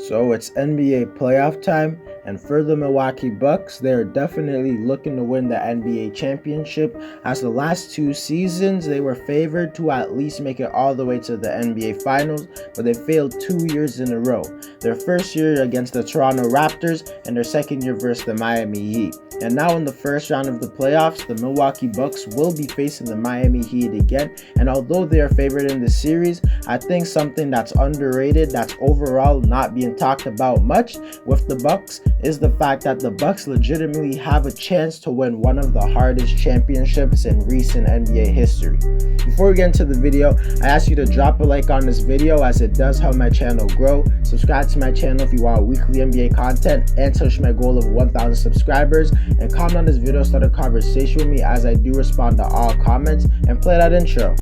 So it's NBA playoff time, and for the Milwaukee Bucks, they're definitely looking to win the NBA championship. As the last two seasons, they were favored to at least make it all the way to the NBA Finals, but they failed 2 years in a row. Their first year against the Toronto Raptors, and their second year versus the Miami Heat. And now in the first round of the playoffs, the Milwaukee Bucks will be facing the Miami Heat again. And although they are favored in the series, I think something that's underrated, that's overall not being talked about much with the Bucks, is the fact that the Bucks legitimately have a chance to win one of the hardest championships in recent NBA history. Before we get into the video, I ask you to drop a like on this video as it does help my channel grow. Subscribe to my channel if you want weekly NBA content and touch my goal of 1,000 subscribers. And comment on this video, start a conversation with me as I do respond to all comments, and play that intro.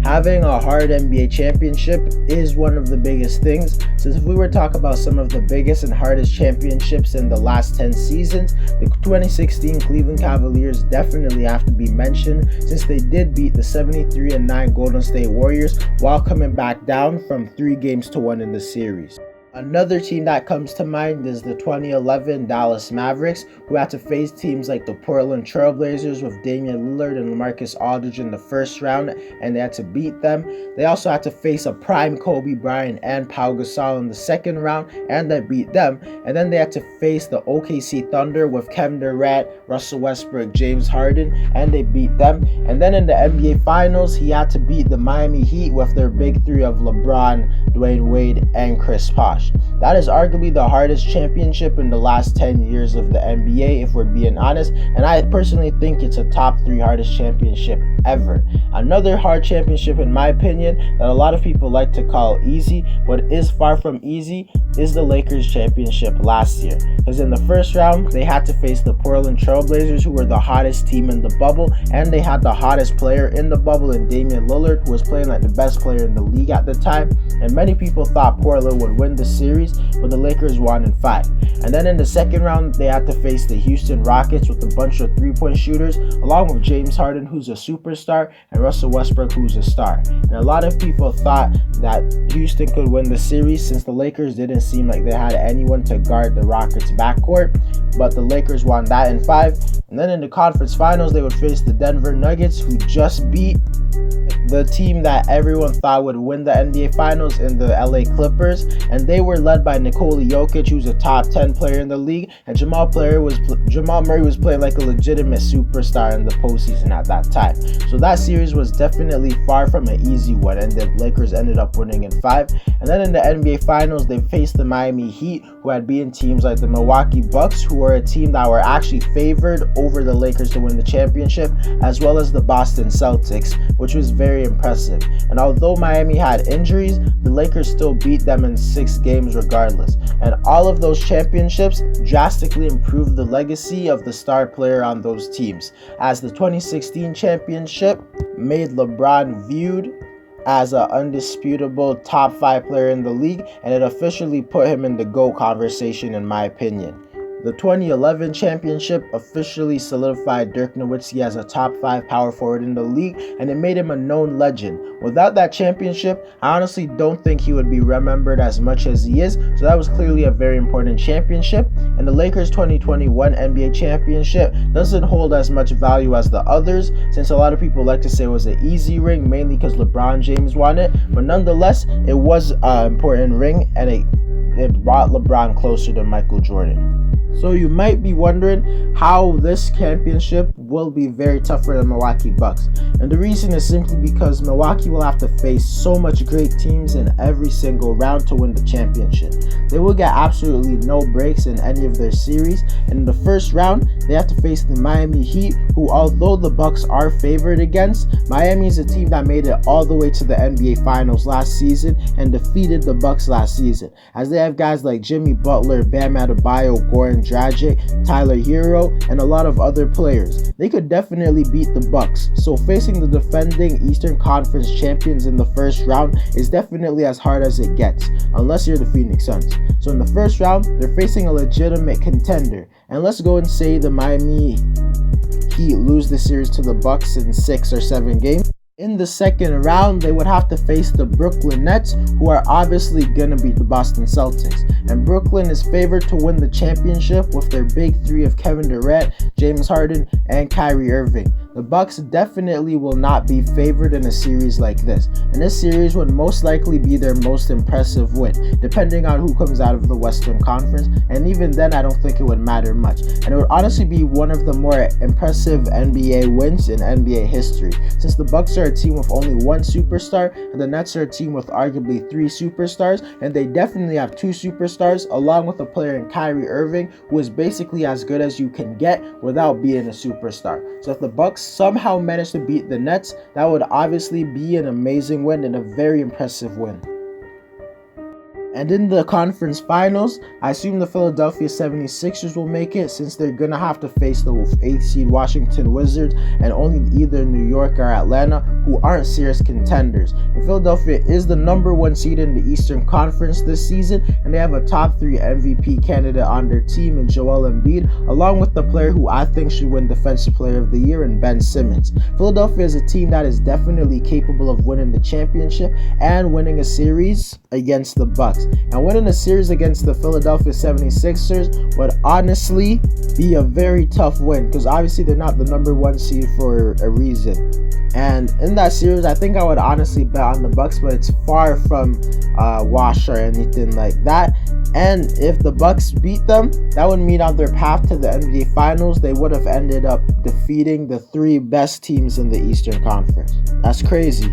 Having a hard NBA championship is one of the biggest things, since if we were to talk about some of the biggest and hardest championships in the last 10 seasons, the 2016 Cleveland Cavaliers definitely have to be mentioned, since they did beat the 73-9 Golden State Warriors while coming back down from 3-1 in the series. Another team that comes to mind is the 2011 Dallas Mavericks, who had to face teams like the Portland Trail Blazers with Damian Lillard and LaMarcus Aldridge in the first round, and they had to beat them. They also had to face a prime Kobe Bryant and Pau Gasol in the second round, and they beat them. And then they had to face the OKC Thunder with Kevin Durant, Russell Westbrook, James Harden, and they beat them. And then in the NBA Finals, he had to beat the Miami Heat with their big three of LeBron, Dwayne Wade, and Chris Bosh. That is arguably the hardest championship in the last 10 years of the NBA, if we're being honest, and I personally think it's a top 3 hardest championship ever. Another hard championship, in my opinion, that a lot of people like to call easy, but is far from easy, is the Lakers championship last year. Because in the first round, they had to face the Portland Trail Blazers, who were the hottest team in the bubble, and they had the hottest player in the bubble in Damian Lillard, who was playing like the best player in the league at the time. And many people thought Portland would win the series, but the Lakers won in 5. And then in the second round, they had to face the Houston Rockets with a bunch of three-point shooters, along with James Harden, who's a superstar, and Russell Westbrook, who's a star. And a lot of people thought that Houston could win the series, since the Lakers didn't seem like they had anyone to guard the Rockets' backcourt, but the Lakers won that in 5. And then in the conference finals, they would face the Denver Nuggets, who just beat the team that everyone thought would win the NBA Finals in the LA Clippers, and they were led by Nikola Jokic, who's a top 10 player in the league, and Jamal Murray was playing like a legitimate superstar in the postseason at that time. So that series was definitely far from an easy one, and the Lakers ended up winning in 5. And then in the NBA Finals, they faced the Miami Heat, who had beaten teams like the Milwaukee Bucks, who were a team that were actually favored over the Lakers to win the championship, as well as the Boston Celtics, which was very impressive. And although Miami had injuries, the Lakers still beat them in 6 games regardless. And all of those championships drastically improved the legacy of the star player on those teams, as the 2016 championship made LeBron viewed as an undisputable top 5 player in the league, and it officially put him in the GOAT conversation, in my opinion. The 2011 championship officially solidified Dirk Nowitzki as a top 5 power forward in the league, and it made him a known legend. Without that championship, I honestly don't think he would be remembered as much as he is, so that was clearly a very important championship. And the Lakers 2021 NBA championship doesn't hold as much value as the others, since a lot of people like to say it was an easy ring, mainly because LeBron James won it, but nonetheless, it was an important ring, and it brought LeBron closer to Michael Jordan. So you might be wondering how this championship will be very tough for the Milwaukee Bucks. And the reason is simply because Milwaukee will have to face so much great teams in every single round to win the championship. They will get absolutely no breaks in any of their series. And in the first round, they have to face the Miami Heat, who, although the Bucks are favored against, Miami is a team that made it all the way to the NBA Finals last season and defeated the Bucks last season, as they have guys like Jimmy Butler, Bam Adebayo, Goran Dragic, Tyler Hero, and a lot of other players. They could definitely beat the Bucks, so facing the defending Eastern Conference champions in the first round is definitely as hard as it gets, unless you're the Phoenix Suns. So in the first round, they're facing a legitimate contender, and let's go and say the Miami Heat lose the series to the Bucks in 6 or 7 games. In the second round, they would have to face the Brooklyn Nets, who are obviously going to beat the Boston Celtics. And Brooklyn is favored to win the championship with their big three of Kevin Durant, James Harden, and Kyrie Irving. The Bucks definitely will not be favored in a series like this, and this series would most likely be their most impressive win, depending on who comes out of the Western Conference, and even then I don't think it would matter much. And it would honestly be one of the more impressive NBA wins in NBA history, since the Bucks are a team with only one superstar, and the Nets are a team with arguably 3 superstars, and they definitely have 2 superstars, along with a player in Kyrie Irving, who is basically as good as you can get without being a superstar. So if the Bucks somehow manage to beat the Nets, that would obviously be an amazing win and a very impressive win. And in the conference finals, I assume the Philadelphia 76ers will make it, since they're going to have to face the 8th seed Washington Wizards and only either New York or Atlanta, who aren't serious contenders. And Philadelphia is the number 1 seed in the Eastern Conference this season, and they have a top 3 MVP candidate on their team in Joel Embiid, along with the player who I think should win Defensive Player of the Year in Ben Simmons. Philadelphia is a team that is definitely capable of winning the championship and winning a series against the Bucks. And winning a series against the Philadelphia 76ers would honestly be a very tough win, because obviously they're not the number 1 seed for a reason. And in that series, I think I would honestly bet on the Bucks, but it's far from wash or anything like that. And if the Bucks beat them, that would mean on their path to the NBA Finals, they would have ended up defeating the 3 best teams in the Eastern Conference. That's crazy.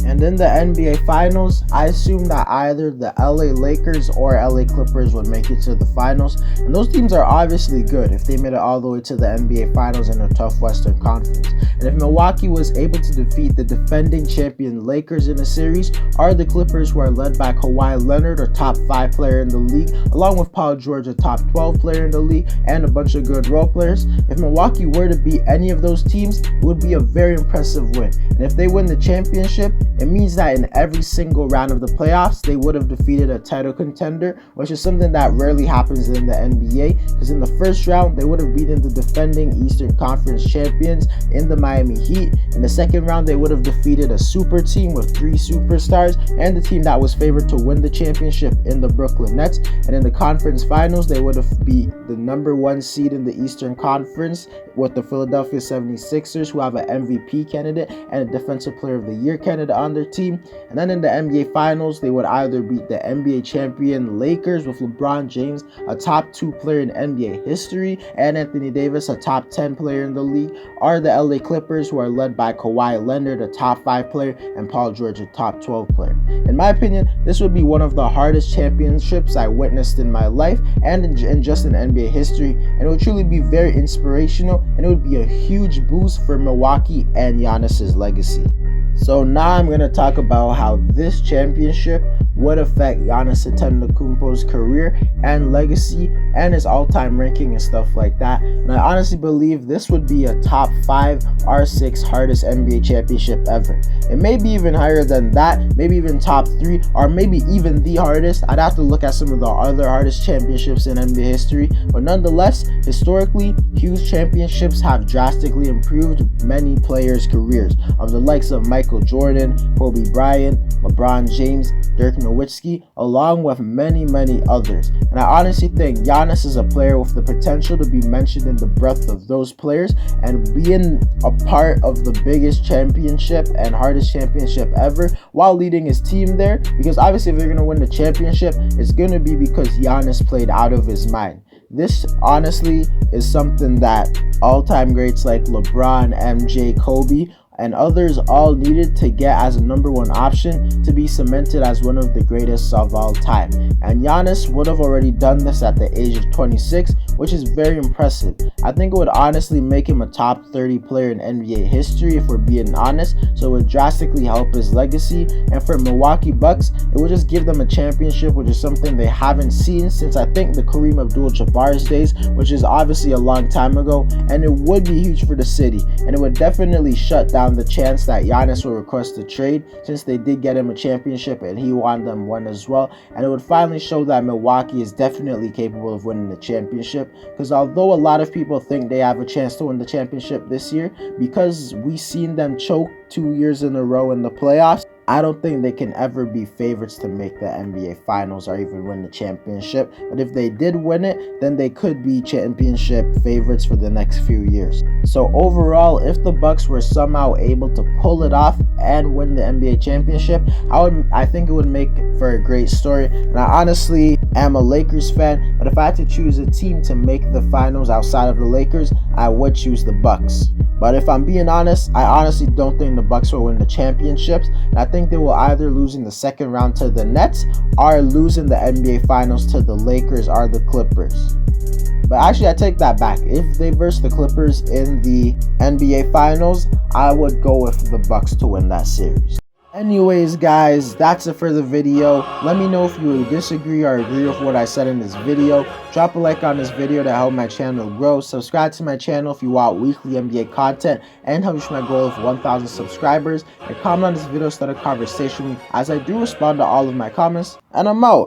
And in the NBA Finals, I assume that either the LA Lakers or LA Clippers would make it to the finals. And those teams are obviously good if they made it all the way to the NBA Finals in a tough Western Conference. And if Milwaukee was able to defeat the defending champion Lakers in a series, or the Clippers, who are led by Kawhi Leonard, a top 5 player in the league, along with Paul George, a top 12 player in the league, and a bunch of good role players, if Milwaukee were to beat any of those teams, it would be a very impressive win. And if they win the championship, it means that in every single round of the playoffs, they would have defeated a title contender, which is something that rarely happens in the NBA, because in the first round, they would have beaten the defending Eastern Conference champions in the Miami Heat. In the second round, they would have defeated a super team with 3 superstars and the team that was favored to win the championship in the Brooklyn Nets. And in the conference finals, they would have beat the number 1 seed in the Eastern Conference with the Philadelphia 76ers, who have an MVP candidate and a Defensive Player of the Year candidate on their team. And then in the NBA Finals, they would either beat the NBA champion Lakers with LeBron James, a top 2 player in NBA history, and Anthony Davis, a top 10 player in the league, or the LA Clippers, who are led by Kawhi Leonard, a top 5 player, and Paul George, a top 12 player. In my opinion, this would be one of the hardest championships I witnessed in my life and in just in NBA history, and it would truly be very inspirational, and it would be a huge boost for Milwaukee and Giannis's legacy. So now I'm going to talk about how this championship would affect Giannis Antetokounmpo's career and legacy and his all-time ranking and stuff like that. And I honestly believe this would be a top 5 or 6 hardest NBA championship ever. It may be even higher than that, maybe even top 3, or maybe even the hardest. I'd have to look at some of the other hardest championships in NBA history, but nonetheless, historically, huge championships have drastically improved many players' careers, of the likes of Michael Jordan, Kobe Bryant, LeBron James, Dirk Nowitzki, along with many others. And I honestly think Giannis is a player with the potential to be mentioned in the breadth of those players, and being a part of the biggest championship and hardest championship ever while leading his team there, because obviously if they're going to win the championship, it's going to be because Giannis played out of his mind. This honestly is something that all-time greats like LeBron, MJ, Kobe, and others all needed to get as a number 1 option to be cemented as one of the greatest of all time. And Giannis would have already done this at the age of 26, which is very impressive. I think it would honestly make him a top 30 player in NBA history if we're being honest, so it would drastically help his legacy. And for Milwaukee Bucks, it would just give them a championship, which is something they haven't seen since I think the Kareem Abdul-Jabbar's days, which is obviously a long time ago, and it would be huge for the city, and it would definitely shut down the chance that Giannis will request a trade, since they did get him a championship and he won them one as well. And it would finally show that Milwaukee is definitely capable of winning the championship, championship, because although a lot of people think they have a chance to win the championship this year, because we've seen them choke 2 years in a row in the playoffs, I don't think they can ever be favorites to make the NBA Finals or even win the championship. But if they did win it, then they could be championship favorites for the next few years. So overall, if the Bucks were somehow able to pull it off and win the NBA championship, I think it would make for a great story. And I honestly am a Lakers fan, but if I had to choose a team to make the finals outside of the Lakers, I would choose the Bucks. But if I'm being honest, I honestly don't think the Bucks will win the championships. And I think they will either lose in the second round to the Nets or lose in the NBA Finals to the Lakers or the Clippers. But actually, I take that back. If they verse the Clippers in the NBA Finals, I would go with the Bucks to win that series. Anyways, guys, that's it for the video. Let me know if you disagree or agree with what I said in this video. Drop a like on this video to help my channel grow. Subscribe to my channel if you want weekly NBA content and help reach my goal of 1,000 subscribers. And comment on this video, start a conversation with me, as I do respond to all of my comments. And I'm out.